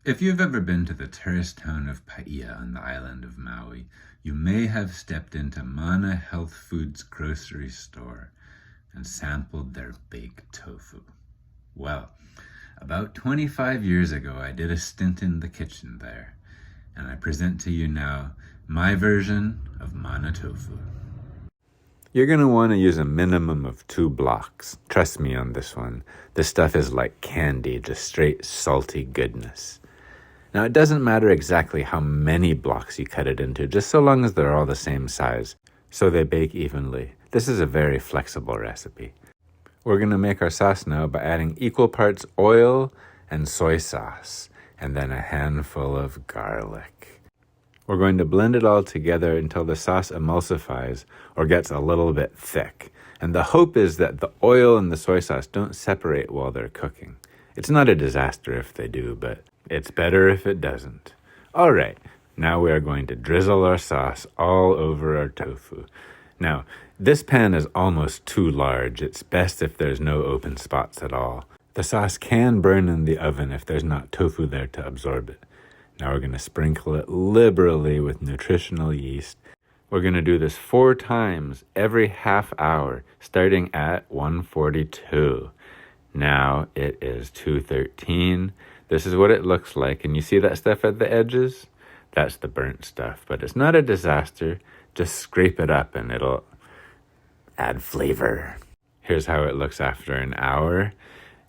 If you've ever been to the tourist town of Paia on the island of Maui, you may have stepped into Mana Health Foods grocery store and sampled their baked tofu. Well, about 25 years ago, I did a stint in the kitchen there, and I present to you now my version of Mana Tofu. You're going to want to use a minimum of 2 blocks. Trust me on this one. This stuff is like candy, just straight salty goodness. Now, it doesn't matter exactly how many blocks you cut it into, just so long as they're all the same size, so they bake evenly. This is a very flexible recipe. We're going to make our sauce now by adding equal parts oil and soy sauce, and then a handful of garlic. We're going to blend it all together until the sauce emulsifies or gets a little bit thick. And the hope is that the oil and the soy sauce don't separate while they're cooking. It's not a disaster if they do, but it's better if it doesn't. All right, now we are going to drizzle our sauce all over our tofu. Now, this pan is almost too large. It's best if there's no open spots at all. The sauce can burn in the oven if there's not tofu there to absorb it. Now we're going to sprinkle it liberally with nutritional yeast. We're going to do this 4 times every half hour, starting at 1:42. Now it is 2:13. This is what it looks like. And you see that stuff at the edges? That's the burnt stuff. But it's not a disaster. Just scrape it up and it'll add flavor. Here's how it looks after an hour.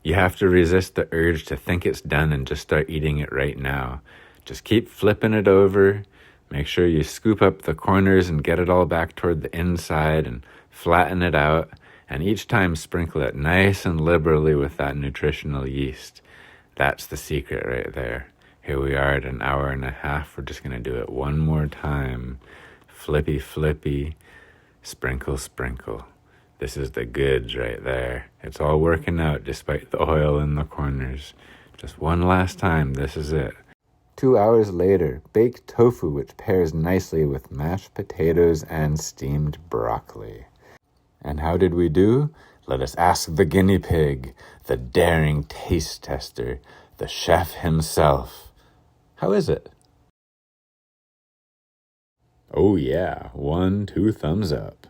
You have to resist the urge to think it's done and just start eating it right now. Just keep flipping it over. Make sure you scoop up the corners and get it all back toward the inside and flatten it out. And each time sprinkle it nice and liberally with that nutritional yeast. That's the secret right there. Here we are at an hour and a half. We're just going to do it one more time. Flippy, flippy, sprinkle, sprinkle. This is the goods right there. It's all working out despite the oil in the corners. Just one last time. This is it. 2 hours later, baked tofu, which pairs nicely with mashed potatoes and steamed broccoli. And how did we do? Let us ask the guinea pig, the daring taste tester, the chef himself. How is it? Oh yeah, 1, 2 thumbs up.